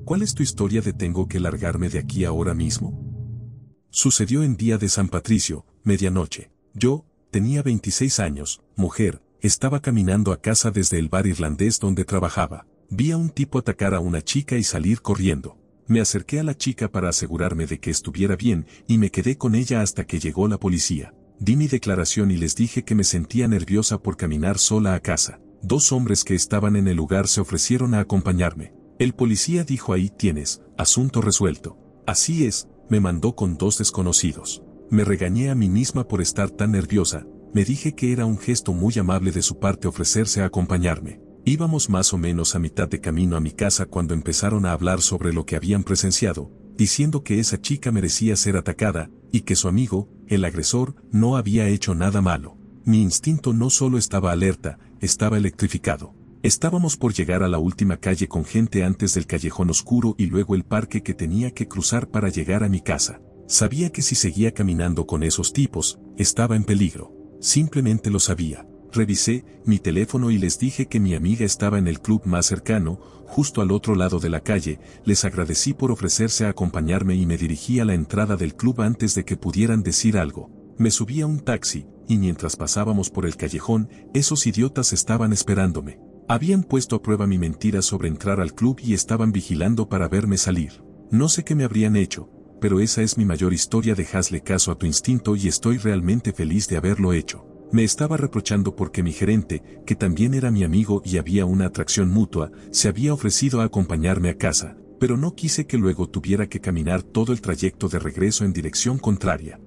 ¿Cuál es tu historia de tengo que largarme de aquí ahora mismo? Sucedió en día de San Patricio, medianoche. Yo, tenía 26 años, mujer, estaba caminando a casa desde el bar irlandés donde trabajaba. Vi a un tipo atacar a una chica y salir corriendo. Me acerqué a la chica para asegurarme de que estuviera bien y me quedé con ella hasta que llegó la policía. Di mi declaración y les dije que me sentía nerviosa por caminar sola a casa. 2 hombres que estaban en el lugar se ofrecieron a acompañarme. El policía dijo: ahí tienes, asunto resuelto. Así es, me mandó con 2 desconocidos. Me regañé a mí misma por estar tan nerviosa, me dije que era un gesto muy amable de su parte ofrecerse a acompañarme. Íbamos más o menos a mitad de camino a mi casa cuando empezaron a hablar sobre lo que habían presenciado, diciendo que esa chica merecía ser atacada, y que su amigo, el agresor, no había hecho nada malo. Mi instinto no solo estaba alerta, estaba electrificado. Estábamos por llegar a la última calle con gente antes del callejón oscuro y luego el parque que tenía que cruzar para llegar a mi casa. Sabía que si seguía caminando con esos tipos, estaba en peligro. Simplemente lo sabía. Revisé mi teléfono y les dije que mi amiga estaba en el club más cercano, justo al otro lado de la calle. Les agradecí por ofrecerse a acompañarme y me dirigí a la entrada del club antes de que pudieran decir algo. Me subí a un taxi, y mientras pasábamos por el callejón, esos idiotas estaban esperándome. Habían puesto a prueba mi mentira sobre entrar al club y estaban vigilando para verme salir. No sé qué me habrían hecho, pero esa es mi mayor historia de hazle caso a tu instinto y estoy realmente feliz de haberlo hecho. Me estaba reprochando porque mi gerente, que también era mi amigo y había una atracción mutua, se había ofrecido a acompañarme a casa, pero no quise que luego tuviera que caminar todo el trayecto de regreso en dirección contraria.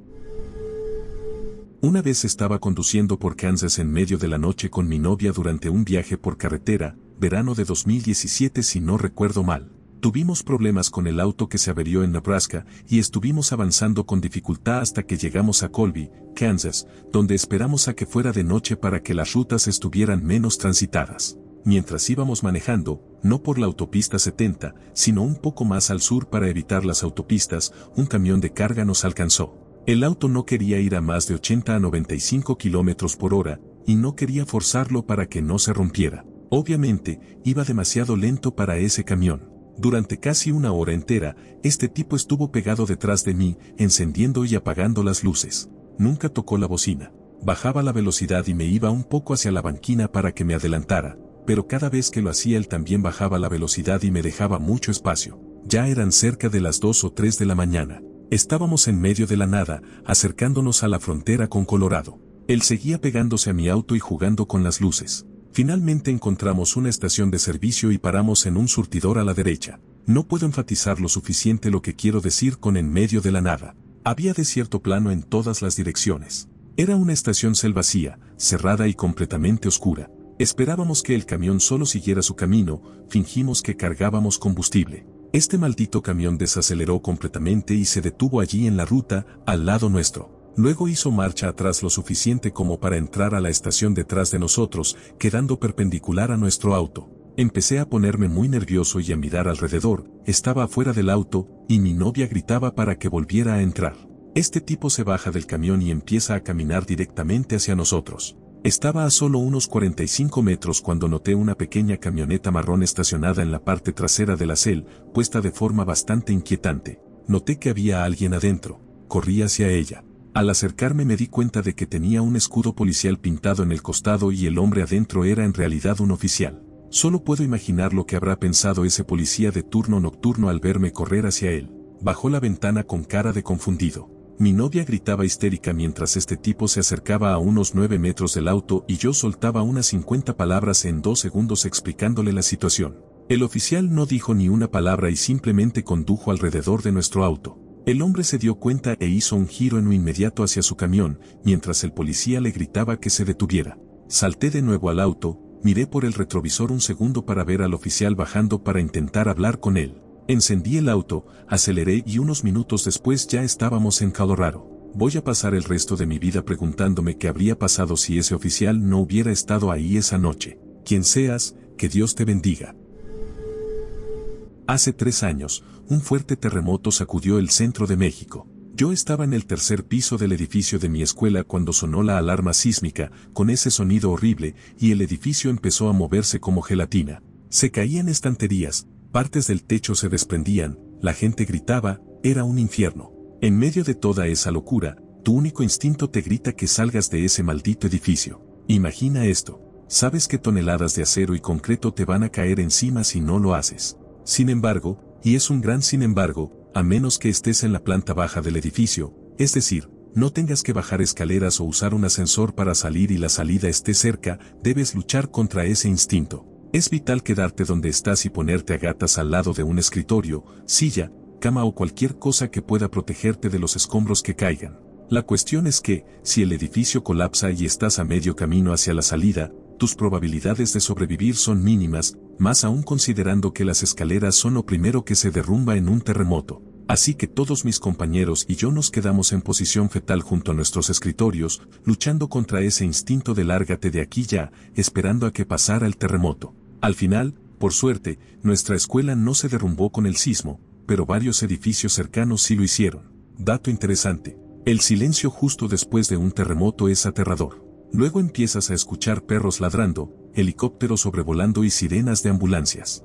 Una vez estaba conduciendo por Kansas en medio de la noche con mi novia durante un viaje por carretera, verano de 2017 si no recuerdo mal. Tuvimos problemas con el auto que se averió en Nebraska y estuvimos avanzando con dificultad hasta que llegamos a Colby, Kansas, donde esperamos a que fuera de noche para que las rutas estuvieran menos transitadas. Mientras íbamos manejando, no por la autopista 70, sino un poco más al sur para evitar las autopistas, un camión de carga nos alcanzó. El auto no quería ir a más de 80 a 95 kilómetros por hora, y no quería forzarlo para que no se rompiera. Obviamente, iba demasiado lento para ese camión. Durante casi una hora entera, este tipo estuvo pegado detrás de mí, encendiendo y apagando las luces. Nunca tocó la bocina. Bajaba la velocidad y me iba un poco hacia la banquina para que me adelantara, pero cada vez que lo hacía él también bajaba la velocidad y me dejaba mucho espacio. Ya eran cerca de las 2 o 3 de la mañana. Estábamos en medio de la nada, acercándonos a la frontera con Colorado. Él seguía pegándose a mi auto y jugando con las luces. Finalmente encontramos una estación de servicio y paramos en un surtidor a la derecha. No puedo enfatizar lo suficiente lo que quiero decir con en medio de la nada. Había desierto plano en todas las direcciones. Era una estación vacía, cerrada y completamente oscura. Esperábamos que el camión solo siguiera su camino, fingimos que cargábamos combustible. Este maldito camión desaceleró completamente y se detuvo allí en la ruta, al lado nuestro. Luego hizo marcha atrás lo suficiente como para entrar a la estación detrás de nosotros, quedando perpendicular a nuestro auto. Empecé a ponerme muy nervioso y a mirar alrededor, estaba afuera del auto, y mi novia gritaba para que volviera a entrar. Este tipo se baja del camión y empieza a caminar directamente hacia nosotros. Estaba a solo unos 45 metros cuando noté una pequeña camioneta marrón estacionada en la parte trasera de la CEL, puesta de forma bastante inquietante. Noté que había alguien adentro, corrí hacia ella. Al acercarme me di cuenta de que tenía un escudo policial pintado en el costado y el hombre adentro era en realidad un oficial. Solo puedo imaginar lo que habrá pensado ese policía de turno nocturno al verme correr hacia él. Bajó la ventana con cara de confundido. Mi novia gritaba histérica mientras este tipo se acercaba a unos 9 metros del auto y yo soltaba unas 50 palabras en 2 segundos explicándole la situación. El oficial no dijo ni una palabra y simplemente condujo alrededor de nuestro auto. El hombre se dio cuenta e hizo un giro en lo inmediato hacia su camión, mientras el policía le gritaba que se detuviera. Salté de nuevo al auto, miré por el retrovisor un segundo para ver al oficial bajando para intentar hablar con él. Encendí el auto, aceleré y unos minutos después ya estábamos en Colorado. Voy a pasar el resto de mi vida preguntándome qué habría pasado si ese oficial no hubiera estado ahí esa noche. Quien seas, que Dios te bendiga. Hace 3 años, un fuerte terremoto sacudió el centro de México. Yo estaba en el tercer piso del edificio de mi escuela cuando sonó la alarma sísmica, con ese sonido horrible, y el edificio empezó a moverse como gelatina. Se caían estanterías, Partes del techo se desprendían, la gente gritaba, era un infierno. En medio de toda esa locura, tu único instinto te grita que salgas de ese maldito edificio. Imagina esto. Sabes que toneladas de acero y concreto te van a caer encima si no lo haces. Sin embargo, y es un gran sin embargo, a menos que estés en la planta baja del edificio, es decir, no tengas que bajar escaleras o usar un ascensor para salir y la salida esté cerca, debes luchar contra ese instinto. Es vital quedarte donde estás y ponerte a gatas al lado de un escritorio, silla, cama o cualquier cosa que pueda protegerte de los escombros que caigan. La cuestión es que, si el edificio colapsa y estás a medio camino hacia la salida, tus probabilidades de sobrevivir son mínimas, más aún considerando que las escaleras son lo primero que se derrumba en un terremoto. Así que todos mis compañeros y yo nos quedamos en posición fetal junto a nuestros escritorios, luchando contra ese instinto de lárgate de aquí ya, esperando a que pasara el terremoto. Al final, por suerte, nuestra escuela no se derrumbó con el sismo, pero varios edificios cercanos sí lo hicieron. Dato interesante. El silencio justo después de un terremoto es aterrador. Luego empiezas a escuchar perros ladrando, helicópteros sobrevolando y sirenas de ambulancias.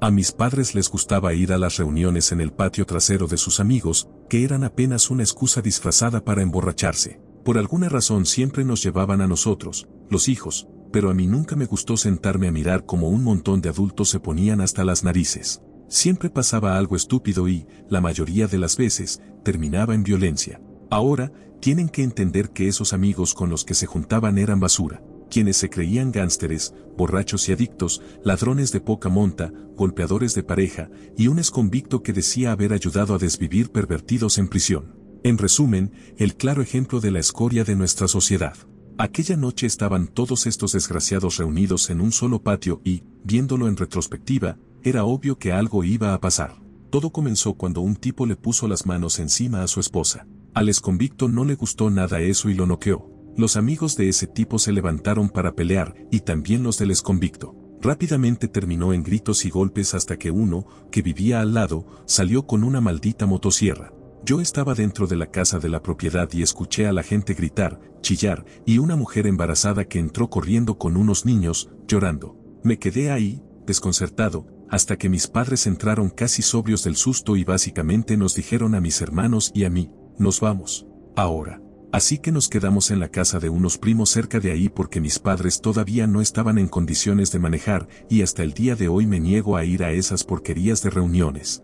A mis padres les gustaba ir a las reuniones en el patio trasero de sus amigos, que eran apenas una excusa disfrazada para emborracharse. Por alguna razón siempre nos llevaban a nosotros, los hijos, pero a mí nunca me gustó sentarme a mirar cómo un montón de adultos se ponían hasta las narices. Siempre pasaba algo estúpido y, la mayoría de las veces, terminaba en violencia. Ahora, tienen que entender que esos amigos con los que se juntaban eran basura, quienes se creían gánsteres, borrachos y adictos, ladrones de poca monta, golpeadores de pareja, y un exconvicto que decía haber ayudado a desvivir pervertidos en prisión. En resumen, el claro ejemplo de la escoria de nuestra sociedad. Aquella noche estaban todos estos desgraciados reunidos en un solo patio y, viéndolo en retrospectiva, era obvio que algo iba a pasar. Todo comenzó cuando un tipo le puso las manos encima a su esposa. Al exconvicto no le gustó nada eso y lo noqueó. Los amigos de ese tipo se levantaron para pelear, y también los del exconvicto. Rápidamente terminó en gritos y golpes hasta que uno, que vivía al lado, salió con una maldita motosierra. Yo estaba dentro de la casa de la propiedad y escuché a la gente gritar, chillar, y una mujer embarazada que entró corriendo con unos niños, llorando. Me quedé ahí, desconcertado, hasta que mis padres entraron casi sobrios del susto y básicamente nos dijeron a mis hermanos y a mí, nos vamos, ahora. Así que nos quedamos en la casa de unos primos cerca de ahí porque mis padres todavía no estaban en condiciones de manejar y hasta el día de hoy me niego a ir a esas porquerías de reuniones.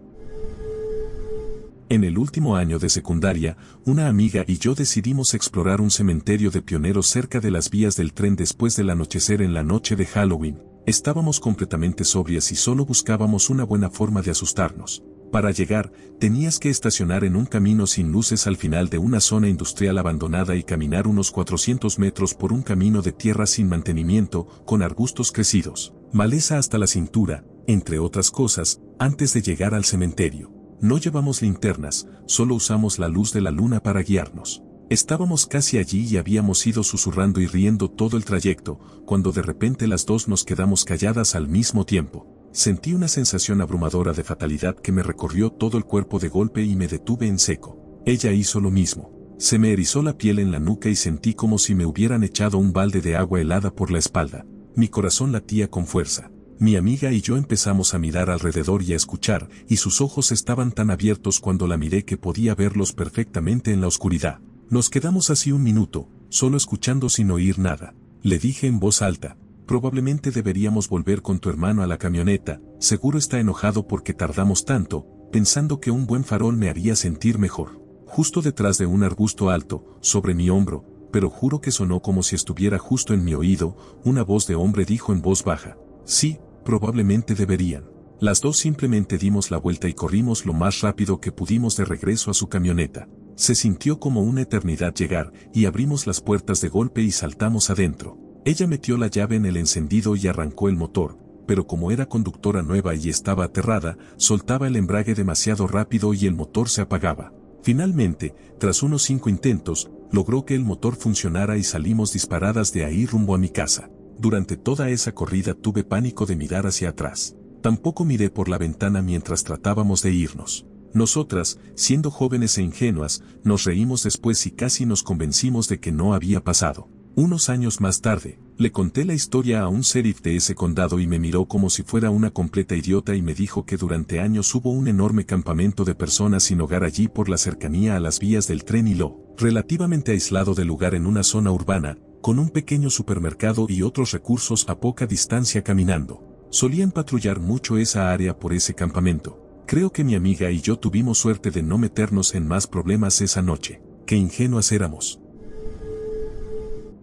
En el último año de secundaria, una amiga y yo decidimos explorar un cementerio de pioneros cerca de las vías del tren después del anochecer en la noche de Halloween. Estábamos completamente sobrias y solo buscábamos una buena forma de asustarnos. Para llegar, tenías que estacionar en un camino sin luces al final de una zona industrial abandonada y caminar unos 400 metros por un camino de tierra sin mantenimiento, con arbustos crecidos, maleza hasta la cintura, entre otras cosas, antes de llegar al cementerio. No llevamos linternas, solo usamos la luz de la luna para guiarnos. Estábamos casi allí y habíamos ido susurrando y riendo todo el trayecto, cuando de repente las dos nos quedamos calladas al mismo tiempo. Sentí una sensación abrumadora de fatalidad que me recorrió todo el cuerpo de golpe y me detuve en seco. Ella hizo lo mismo. Se me erizó la piel en la nuca y sentí como si me hubieran echado un balde de agua helada por la espalda. Mi corazón latía con fuerza. Mi amiga y yo empezamos a mirar alrededor y a escuchar, y sus ojos estaban tan abiertos cuando la miré que podía verlos perfectamente en la oscuridad. Nos quedamos así un minuto, solo escuchando sin oír nada. Le dije en voz alta, probablemente deberíamos volver con tu hermano a la camioneta, seguro está enojado porque tardamos tanto, pensando que un buen farol me haría sentir mejor. Justo detrás de un arbusto alto, sobre mi hombro, pero juro que sonó como si estuviera justo en mi oído, una voz de hombre dijo en voz baja, sí, probablemente deberían. Las dos simplemente dimos la vuelta y corrimos lo más rápido que pudimos de regreso a su camioneta. Se sintió como una eternidad llegar, y abrimos las puertas de golpe y saltamos adentro. Ella metió la llave en el encendido y arrancó el motor, pero como era conductora nueva y estaba aterrada, soltaba el embrague demasiado rápido y el motor se apagaba. Finalmente, tras unos 5 intentos, logró que el motor funcionara y salimos disparadas de ahí rumbo a mi casa. Durante toda esa corrida tuve pánico de mirar hacia atrás. Tampoco miré por la ventana mientras tratábamos de irnos. Nosotras, siendo jóvenes e ingenuas, nos reímos después y casi nos convencimos de que no había pasado. Unos años más tarde, Le conté la historia a un sheriff de ese condado y me miró como si fuera una completa idiota y me dijo que durante años hubo un enorme campamento de personas sin hogar allí por la cercanía a las vías del tren y lo relativamente aislado del lugar en una zona urbana, con un pequeño supermercado y otros recursos a poca distancia caminando. Solían patrullar mucho esa área por ese campamento. Creo que mi amiga y yo tuvimos suerte de no meternos en más problemas esa noche. Qué ingenuas éramos.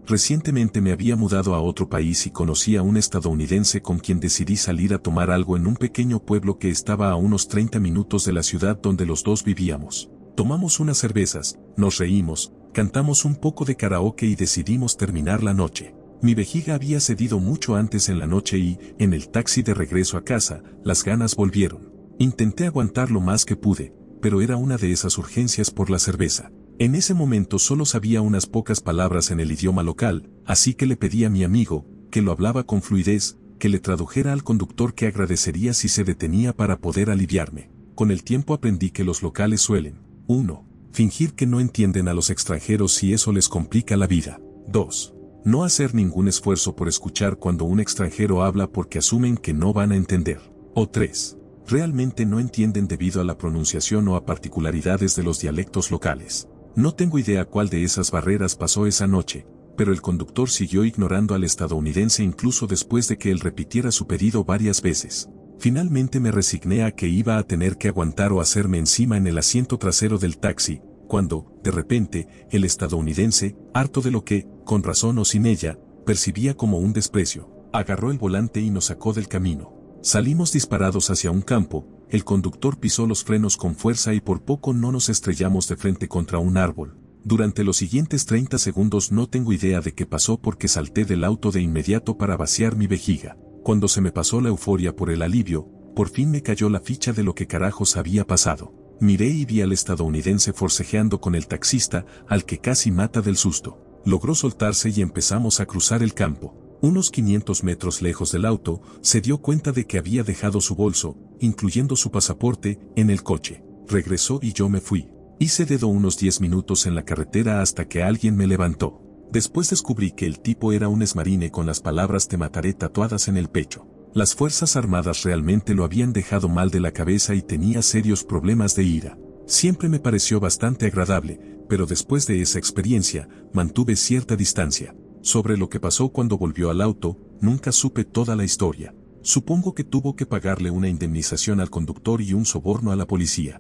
Recientemente me había mudado a otro país y conocí a un estadounidense con quien decidí salir a tomar algo en un pequeño pueblo que estaba a unos 30 minutos de la ciudad donde los dos vivíamos. Tomamos unas cervezas, nos reímos, cantamos un poco de karaoke y decidimos terminar la noche. Mi vejiga había cedido mucho antes en la noche y, en el taxi de regreso a casa, las ganas volvieron. Intenté aguantar lo más que pude, pero era una de esas urgencias por la cerveza. En ese momento solo sabía unas pocas palabras en el idioma local, así que le pedí a mi amigo, que lo hablaba con fluidez, que le tradujera al conductor que agradecería si se detenía para poder aliviarme. Con el tiempo aprendí que los locales suelen, 1. Fingir que no entienden a los extranjeros si eso les complica la vida. 2. No hacer ningún esfuerzo por escuchar cuando un extranjero habla porque asumen que no van a entender. O 3. Realmente no entienden debido a la pronunciación o a particularidades de los dialectos locales. No tengo idea cuál de esas barreras pasó esa noche, pero el conductor siguió ignorando al estadounidense incluso después de que él repitiera su pedido varias veces. Finalmente me resigné a que iba a tener que aguantar o hacerme encima en el asiento trasero del taxi, cuando, de repente, el estadounidense, harto de lo que, con razón o sin ella, percibía como un desprecio, agarró el volante y nos sacó del camino. Salimos disparados hacia un campo, el conductor pisó los frenos con fuerza y por poco no nos estrellamos de frente contra un árbol. Durante los siguientes 30 segundos no tengo idea de qué pasó porque salté del auto de inmediato para vaciar mi vejiga. Cuando se me pasó la euforia por el alivio, por fin me cayó la ficha de lo que carajos había pasado. Miré y vi al estadounidense forcejeando con el taxista, al que casi mata del susto. Logró soltarse y empezamos a cruzar el campo. Unos 500 metros lejos del auto, se dio cuenta de que había dejado su bolso, incluyendo su pasaporte, en el coche. Regresó y yo me fui. Hice dedo unos 10 minutos en la carretera hasta que alguien me levantó. Después descubrí que el tipo era un exmarine con las palabras "te mataré" tatuadas en el pecho. Las Fuerzas Armadas realmente lo habían dejado mal de la cabeza y tenía serios problemas de ira. Siempre me pareció bastante agradable, pero después de esa experiencia, mantuve cierta distancia. Sobre lo que pasó cuando volvió al auto, nunca supe toda la historia. Supongo que tuvo que pagarle una indemnización al conductor y un soborno a la policía.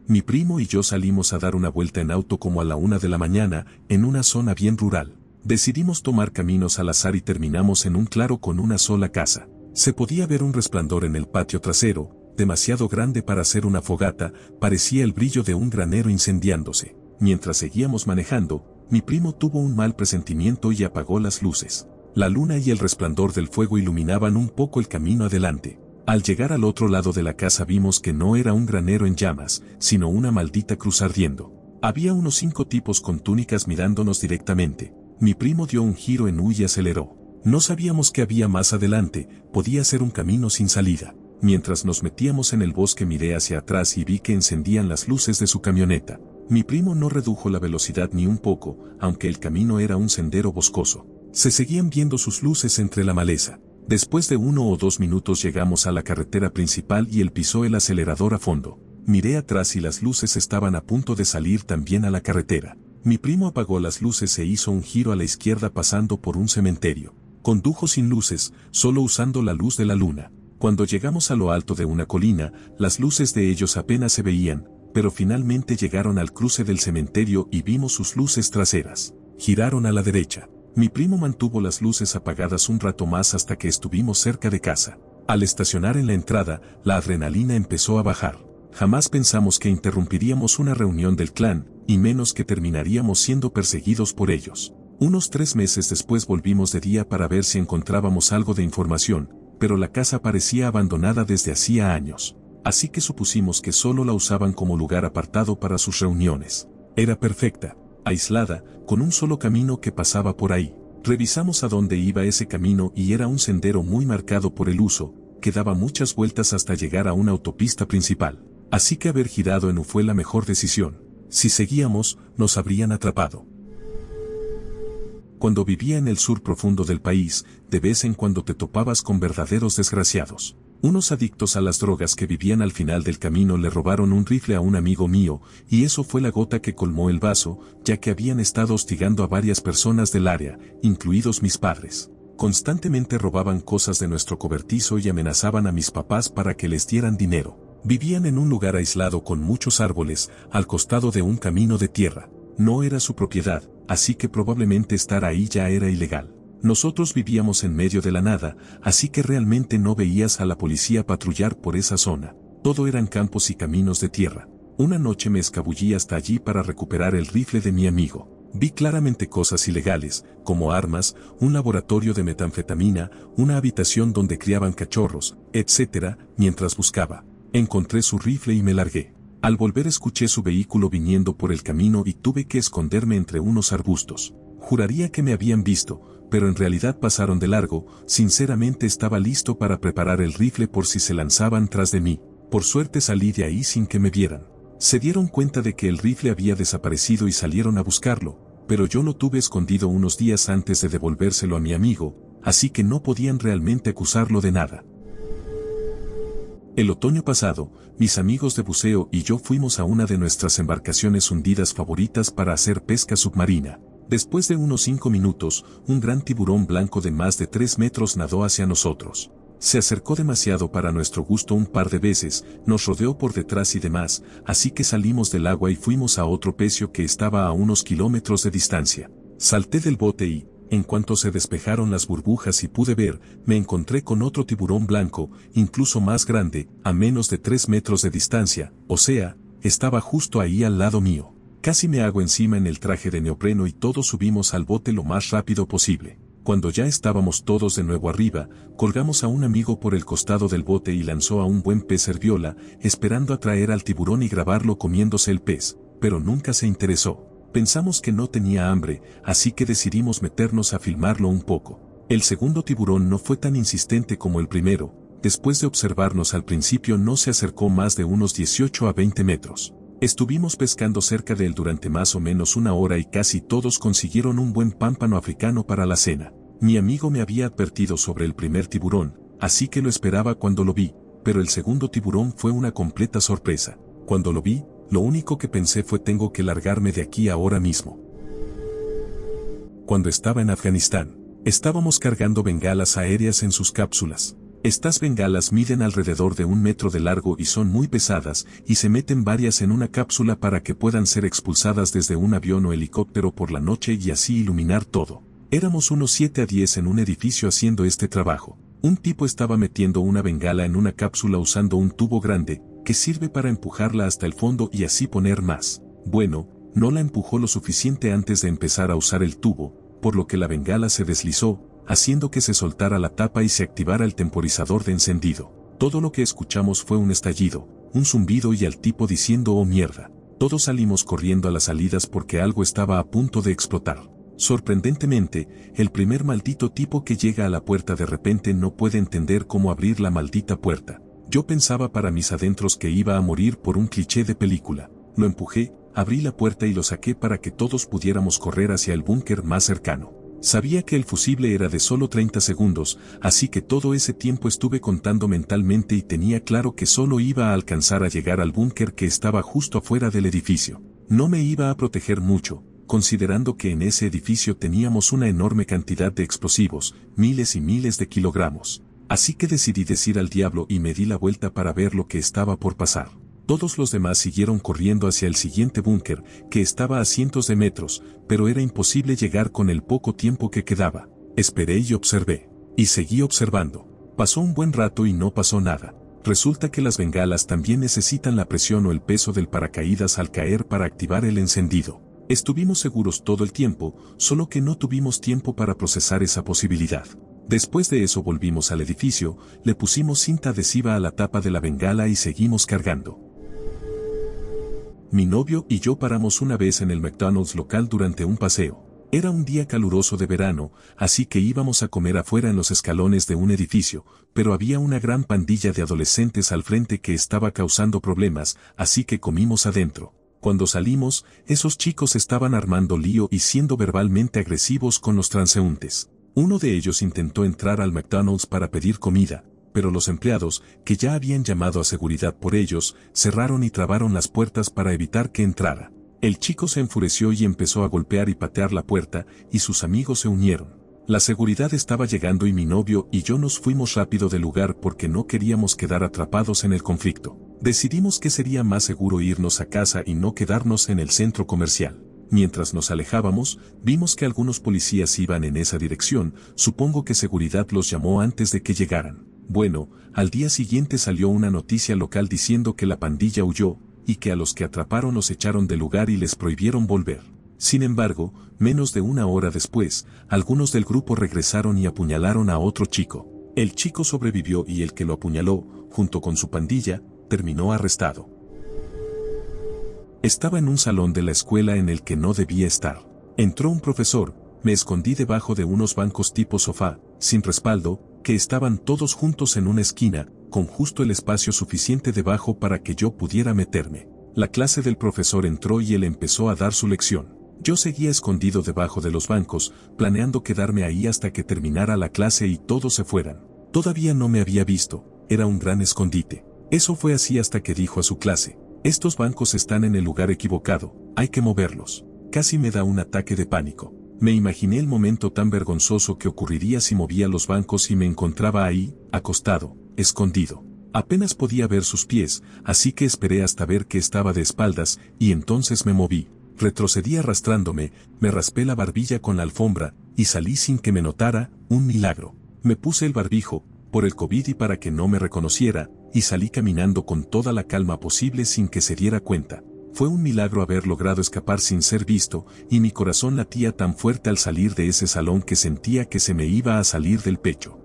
Mi primo y yo salimos a dar una vuelta en auto como a la 1 de la mañana, en una zona bien rural. Decidimos tomar caminos al azar y terminamos en un claro con una sola casa. Se podía ver un resplandor en el patio trasero, demasiado grande para hacer una fogata, parecía el brillo de un granero incendiándose. Mientras seguíamos manejando, mi primo tuvo un mal presentimiento y apagó las luces. La luna y el resplandor del fuego iluminaban un poco el camino adelante. Al llegar al otro lado de la casa vimos que no era un granero en llamas, sino una maldita cruz ardiendo. Había unos 5 tipos con túnicas mirándonos directamente. Mi primo dio un giro en U y aceleró. No sabíamos qué había más adelante, podía ser un camino sin salida. Mientras nos metíamos en el bosque miré hacia atrás y vi que encendían las luces de su camioneta. Mi primo no redujo la velocidad ni un poco, aunque el camino era un sendero boscoso. Se seguían viendo sus luces entre la maleza. Después de 1 o 2 minutos llegamos a la carretera principal y él pisó el acelerador a fondo. Miré atrás y las luces estaban a punto de salir también a la carretera. Mi primo apagó las luces e hizo un giro a la izquierda pasando por un cementerio. Condujo sin luces, solo usando la luz de la luna. Cuando llegamos a lo alto de una colina, las luces de ellos apenas se veían, pero finalmente llegaron al cruce del cementerio y vimos sus luces traseras. Giraron a la derecha. Mi primo mantuvo las luces apagadas un rato más hasta que estuvimos cerca de casa. Al estacionar en la entrada, la adrenalina empezó a bajar. Jamás pensamos que interrumpiríamos una reunión del clan, y menos que terminaríamos siendo perseguidos por ellos. Unos 3 meses después volvimos de día para ver si encontrábamos algo de información, pero la casa parecía abandonada desde hacía años. Así que supusimos que solo la usaban como lugar apartado para sus reuniones. Era perfecta, aislada, con un solo camino que pasaba por ahí. Revisamos a dónde iba ese camino y era un sendero muy marcado por el uso, que daba muchas vueltas hasta llegar a una autopista principal. Así que haber girado en U fue la mejor decisión. Si seguíamos, nos habrían atrapado. Cuando vivía en el sur profundo del país, de vez en cuando te topabas con verdaderos desgraciados. Unos adictos a las drogas que vivían al final del camino le robaron un rifle a un amigo mío, y eso fue la gota que colmó el vaso, ya que habían estado hostigando a varias personas del área, incluidos mis padres. Constantemente robaban cosas de nuestro cobertizo y amenazaban a mis papás para que les dieran dinero. Vivían en un lugar aislado con muchos árboles, al costado de un camino de tierra. No era su propiedad, así que probablemente estar ahí ya era ilegal. Nosotros vivíamos en medio de la nada, así que realmente no veías a la policía patrullar por esa zona. Todo eran campos y caminos de tierra. Una noche me escabullí hasta allí para recuperar el rifle de mi amigo. Vi claramente cosas ilegales, como armas, un laboratorio de metanfetamina, una habitación donde criaban cachorros, etc. Mientras buscaba, encontré su rifle y me largué. Al volver escuché su vehículo viniendo por el camino y tuve que esconderme entre unos arbustos. Juraría que me habían visto, pero en realidad pasaron de largo. Sinceramente estaba listo para preparar el rifle por si se lanzaban tras de mí. Por suerte salí de ahí sin que me vieran. Se dieron cuenta de que el rifle había desaparecido y salieron a buscarlo, pero yo lo tuve escondido unos días antes de devolvérselo a mi amigo, así que no podían realmente acusarlo de nada. El otoño pasado, mis amigos de buceo y yo fuimos a una de nuestras embarcaciones hundidas favoritas para hacer pesca submarina. Después de unos 5 minutos, un gran tiburón blanco de más de 3 metros nadó hacia nosotros. Se acercó demasiado para nuestro gusto un par de veces, nos rodeó por detrás y demás, así que salimos del agua y fuimos a otro pecio que estaba a unos kilómetros de distancia. Salté del bote y, en cuanto se despejaron las burbujas y pude ver, me encontré con otro tiburón blanco, incluso más grande, a menos de 3 metros de distancia, o sea, estaba justo ahí al lado mío. Casi me hago encima en el traje de neopreno y todos subimos al bote lo más rápido posible. Cuando ya estábamos todos de nuevo arriba, colgamos a un amigo por el costado del bote y lanzó a un buen pez serviola, esperando atraer al tiburón y grabarlo comiéndose el pez, pero nunca se interesó. Pensamos que no tenía hambre, así que decidimos meternos a filmarlo un poco. El segundo tiburón no fue tan insistente como el primero. Después de observarnos al principio no se acercó más de unos 18 a 20 metros. Estuvimos pescando cerca de él durante más o menos una hora y casi todos consiguieron un buen pámpano africano para la cena. Mi amigo me había advertido sobre el primer tiburón, así que lo esperaba cuando lo vi, pero el segundo tiburón fue una completa sorpresa. Cuando lo vi, lo único que pensé fue tengo que largarme de aquí ahora mismo. Cuando estaba en Afganistán, estábamos cargando bengalas aéreas en sus cápsulas. Estas bengalas miden alrededor de 1 metro de largo y son muy pesadas, y se meten varias en una cápsula para que puedan ser expulsadas desde un avión o helicóptero por la noche y así iluminar todo. Éramos unos 7 a 10 en un edificio haciendo este trabajo. Un tipo estaba metiendo una bengala en una cápsula usando un tubo grande, que sirve para empujarla hasta el fondo y así poner más. Bueno, no la empujó lo suficiente antes de empezar a usar el tubo, por lo que la bengala se deslizó, haciendo que se soltara la tapa y se activara el temporizador de encendido. Todo lo que escuchamos fue un estallido, un zumbido y al tipo diciendo «oh mierda». Todos salimos corriendo a las salidas porque algo estaba a punto de explotar. Sorprendentemente, el primer maldito tipo que llega a la puerta de repente no puede entender cómo abrir la maldita puerta. Yo pensaba para mis adentros que iba a morir por un cliché de película. Lo empujé, abrí la puerta y lo saqué para que todos pudiéramos correr hacia el búnker más cercano. Sabía que el fusible era de solo 30 segundos, así que todo ese tiempo estuve contando mentalmente y tenía claro que solo iba a alcanzar a llegar al búnker que estaba justo afuera del edificio. No me iba a proteger mucho, considerando que en ese edificio teníamos una enorme cantidad de explosivos, miles y miles de kilogramos. Así que decidí decir al diablo y me di la vuelta para ver lo que estaba por pasar. Todos los demás siguieron corriendo hacia el siguiente búnker, que estaba a cientos de metros, pero era imposible llegar con el poco tiempo que quedaba. Esperé y observé. Y seguí observando. Pasó un buen rato y no pasó nada. Resulta que las bengalas también necesitan la presión o el peso del paracaídas al caer para activar el encendido. Estuvimos seguros todo el tiempo, solo que no tuvimos tiempo para procesar esa posibilidad. Después de eso volvimos al edificio, le pusimos cinta adhesiva a la tapa de la bengala y seguimos cargando. Mi novio y yo paramos una vez en el McDonald's local durante un paseo. Era un día caluroso de verano, así que íbamos a comer afuera en los escalones de un edificio, pero había una gran pandilla de adolescentes al frente que estaba causando problemas, así que comimos adentro. Cuando salimos, esos chicos estaban armando lío y siendo verbalmente agresivos con los transeúntes. Uno de ellos intentó entrar al McDonald's para pedir comida, pero los empleados, que ya habían llamado a seguridad por ellos, cerraron y trabaron las puertas para evitar que entrara. El chico se enfureció y empezó a golpear y patear la puerta, y sus amigos se unieron. La seguridad estaba llegando y mi novio y yo nos fuimos rápido del lugar porque no queríamos quedar atrapados en el conflicto. Decidimos que sería más seguro irnos a casa y no quedarnos en el centro comercial. Mientras nos alejábamos, vimos que algunos policías iban en esa dirección, supongo que seguridad los llamó antes de que llegaran. Bueno, al día siguiente salió una noticia local diciendo que la pandilla huyó, y que a los que atraparon los echaron del lugar y les prohibieron volver. Sin embargo, menos de una hora después, algunos del grupo regresaron y apuñalaron a otro chico. El chico sobrevivió y el que lo apuñaló, junto con su pandilla, terminó arrestado. Estaba en un salón de la escuela en el que no debía estar. Entró un profesor, me escondí debajo de unos bancos tipo sofá, sin respaldo, que estaban todos juntos en una esquina, con justo el espacio suficiente debajo para que yo pudiera meterme. La clase del profesor entró y él empezó a dar su lección. Yo seguía escondido debajo de los bancos, planeando quedarme ahí hasta que terminara la clase y todos se fueran. Todavía no me había visto, era un gran escondite. Eso fue así hasta que dijo a su clase: estos bancos están en el lugar equivocado, hay que moverlos. Casi me da un ataque de pánico. Me imaginé el momento tan vergonzoso que ocurriría si movía los bancos y me encontraba ahí, acostado, escondido. Apenas podía ver sus pies, así que esperé hasta ver que estaba de espaldas, y entonces me moví. Retrocedí arrastrándome, me raspé la barbilla con la alfombra, y salí sin que me notara, un milagro. Me puse el barbijo, por el COVID y para que no me reconociera, y salí caminando con toda la calma posible sin que se diera cuenta. Fue un milagro haber logrado escapar sin ser visto, y mi corazón latía tan fuerte al salir de ese salón que sentía que se me iba a salir del pecho.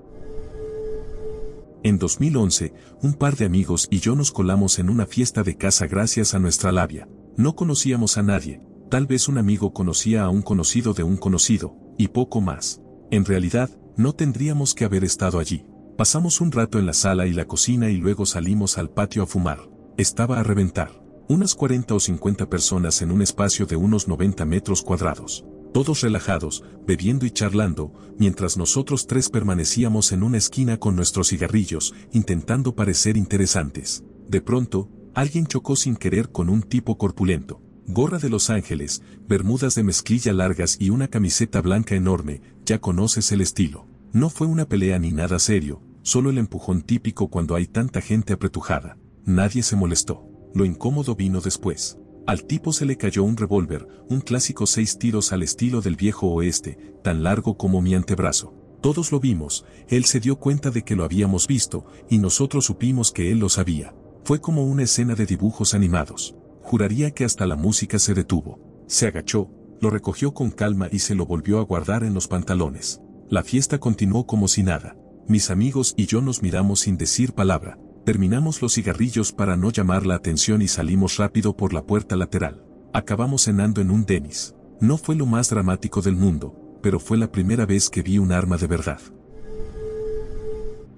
En 2011, un par de amigos y yo nos colamos en una fiesta de casa gracias a nuestra labia. No conocíamos a nadie, tal vez un amigo conocía a un conocido de un conocido, y poco más. En realidad, no tendríamos que haber estado allí. Pasamos un rato en la sala y la cocina y luego salimos al patio a fumar. Estaba a reventar. Unas 40 o 50 personas en un espacio de unos 90 metros cuadrados. Todos relajados, bebiendo y charlando, mientras nosotros tres permanecíamos en una esquina con nuestros cigarrillos, intentando parecer interesantes. De pronto, alguien chocó sin querer con un tipo corpulento. Gorra de Los Ángeles, bermudas de mezclilla largas y una camiseta blanca enorme, ya conoces el estilo. No fue una pelea ni nada serio, solo el empujón típico cuando hay tanta gente apretujada. Nadie se molestó. Lo incómodo vino después. Al tipo se le cayó un revólver, un clásico 6 tiros al estilo del viejo oeste, tan largo como mi antebrazo. Todos lo vimos, él se dio cuenta de que lo habíamos visto, y nosotros supimos que él lo sabía. Fue como una escena de dibujos animados. Juraría que hasta la música se detuvo. Se agachó, lo recogió con calma y se lo volvió a guardar en los pantalones. La fiesta continuó como si nada. Mis amigos y yo nos miramos sin decir palabra. Terminamos los cigarrillos para no llamar la atención y salimos rápido por la puerta lateral. Acabamos cenando en un Denny's. No fue lo más dramático del mundo, pero fue la primera vez que vi un arma de verdad.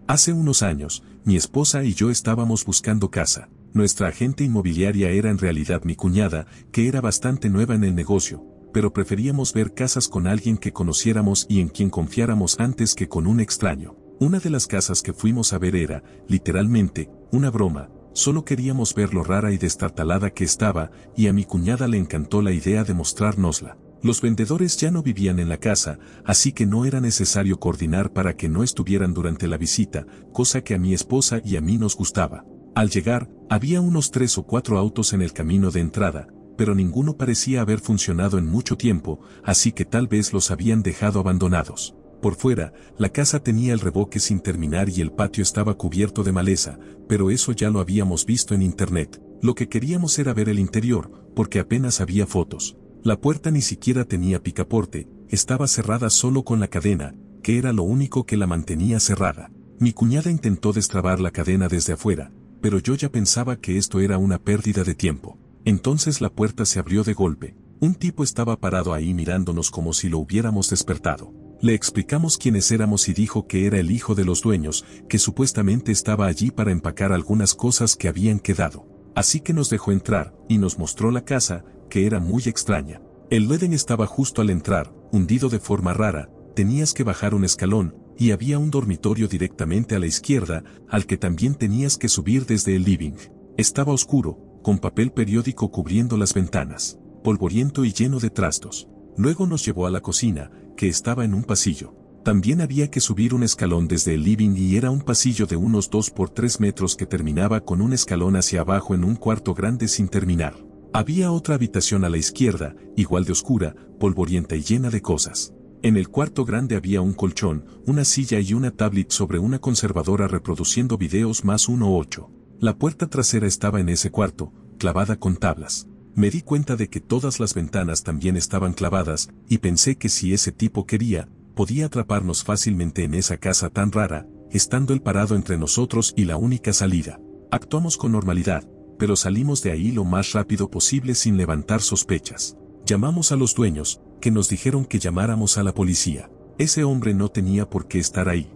Hace unos años, mi esposa y yo estábamos buscando casa. Nuestra agente inmobiliaria era en realidad mi cuñada, que era bastante nueva en el negocio, pero preferíamos ver casas con alguien que conociéramos y en quien confiáramos antes que con un extraño. Una de las casas que fuimos a ver era, literalmente, una broma, solo queríamos ver lo rara y destartalada que estaba, y a mi cuñada le encantó la idea de mostrárnosla. Los vendedores ya no vivían en la casa, así que no era necesario coordinar para que no estuvieran durante la visita, cosa que a mi esposa y a mí nos gustaba. Al llegar, había unos 3 o 4 autos en el camino de entrada, pero ninguno parecía haber funcionado en mucho tiempo, así que tal vez los habían dejado abandonados. Por fuera, la casa tenía el revoque sin terminar y el patio estaba cubierto de maleza, pero eso ya lo habíamos visto en internet. Lo que queríamos era ver el interior, porque apenas había fotos. La puerta ni siquiera tenía picaporte, estaba cerrada solo con la cadena, que era lo único que la mantenía cerrada. Mi cuñada intentó destrabar la cadena desde afuera, pero yo ya pensaba que esto era una pérdida de tiempo. Entonces la puerta se abrió de golpe. Un tipo estaba parado ahí mirándonos como si lo hubiéramos despertado. Le explicamos quiénes éramos y dijo que era el hijo de los dueños, que supuestamente estaba allí para empacar algunas cosas que habían quedado. Así que nos dejó entrar, y nos mostró la casa, que era muy extraña. El living estaba justo al entrar, hundido de forma rara, tenías que bajar un escalón, y había un dormitorio directamente a la izquierda, al que también tenías que subir desde el living. Estaba oscuro, con papel periódico cubriendo las ventanas, polvoriento y lleno de trastos. Luego nos llevó a la cocina, que estaba en un pasillo. También había que subir un escalón desde el living y era un pasillo de unos 2 por 3 metros que terminaba con un escalón hacia abajo en un cuarto grande sin terminar. Había otra habitación a la izquierda, igual de oscura, polvorienta y llena de cosas. En el cuarto grande había un colchón, una silla y una tablet sobre una conservadora reproduciendo videos más 1.8. La puerta trasera estaba en ese cuarto, clavada con tablas. Me di cuenta de que todas las ventanas también estaban clavadas, y pensé que si ese tipo quería, podía atraparnos fácilmente en esa casa tan rara, estando él parado entre nosotros y la única salida. Actuamos con normalidad, pero salimos de ahí lo más rápido posible sin levantar sospechas. Llamamos a los dueños, que nos dijeron que llamáramos a la policía. Ese hombre no tenía por qué estar ahí.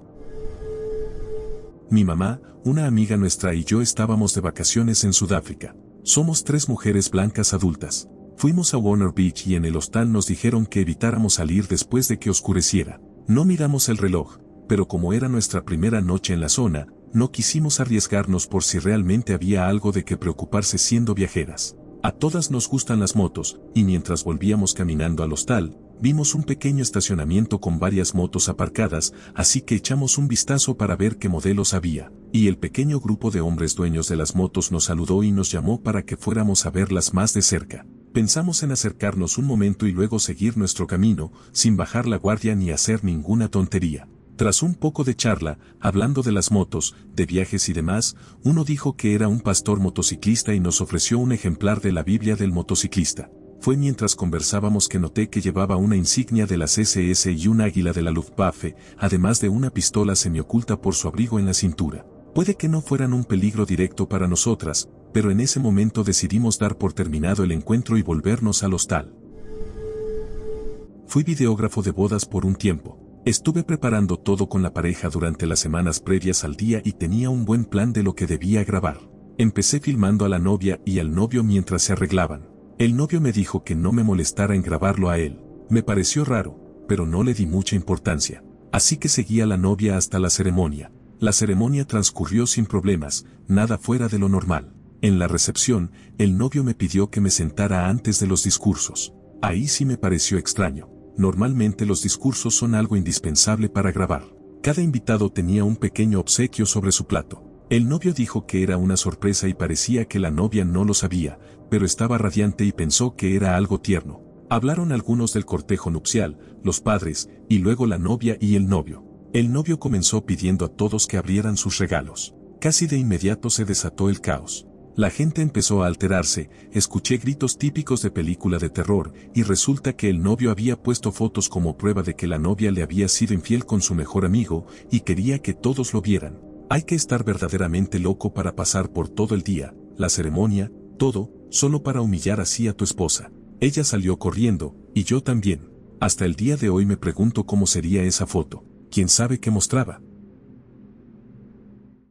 Mi mamá, una amiga nuestra y yo estábamos de vacaciones en Sudáfrica. Somos 3 mujeres blancas adultas. Fuimos a Warner Beach y en el hostal nos dijeron que evitáramos salir después de que oscureciera. No miramos el reloj, pero como era nuestra primera noche en la zona, no quisimos arriesgarnos por si realmente había algo de qué preocuparse siendo viajeras. A todas nos gustan las motos, y mientras volvíamos caminando al hostal, vimos un pequeño estacionamiento con varias motos aparcadas, así que echamos un vistazo para ver qué modelos había, y el pequeño grupo de hombres dueños de las motos nos saludó y nos llamó para que fuéramos a verlas más de cerca. Pensamos en acercarnos un momento y luego seguir nuestro camino, sin bajar la guardia ni hacer ninguna tontería. Tras un poco de charla, hablando de las motos, de viajes y demás, uno dijo que era un pastor motociclista y nos ofreció un ejemplar de la Biblia del motociclista. Fue mientras conversábamos que noté que llevaba una insignia de las SS y un águila de la Luftwaffe, además de una pistola semioculta por su abrigo en la cintura. Puede que no fueran un peligro directo para nosotras, pero en ese momento decidimos dar por terminado el encuentro y volvernos al hostal. Fui videógrafo de bodas por un tiempo. Estuve preparando todo con la pareja durante las semanas previas al día y tenía un buen plan de lo que debía grabar. Empecé filmando a la novia y al novio mientras se arreglaban. El novio me dijo que no me molestara en grabarlo a él. Me pareció raro, pero no le di mucha importancia. Así que seguí a la novia hasta la ceremonia. La ceremonia transcurrió sin problemas, nada fuera de lo normal. En la recepción, el novio me pidió que me sentara antes de los discursos. Ahí sí me pareció extraño. Normalmente los discursos son algo indispensable para grabar. Cada invitado tenía un pequeño obsequio sobre su plato. El novio dijo que era una sorpresa y parecía que la novia no lo sabía, pero estaba radiante y pensó que era algo tierno. Hablaron algunos del cortejo nupcial, los padres, y luego la novia y el novio. El novio comenzó pidiendo a todos que abrieran sus regalos. Casi de inmediato se desató el caos. La gente empezó a alterarse, escuché gritos típicos de película de terror, y resulta que el novio había puesto fotos como prueba de que la novia le había sido infiel con su mejor amigo, y quería que todos lo vieran. Hay que estar verdaderamente loco para pasar por todo el día, la ceremonia, todo, solo para humillar así a tu esposa. Ella salió corriendo, y yo también. Hasta el día de hoy me pregunto cómo sería esa foto. ¿Quién sabe qué mostraba?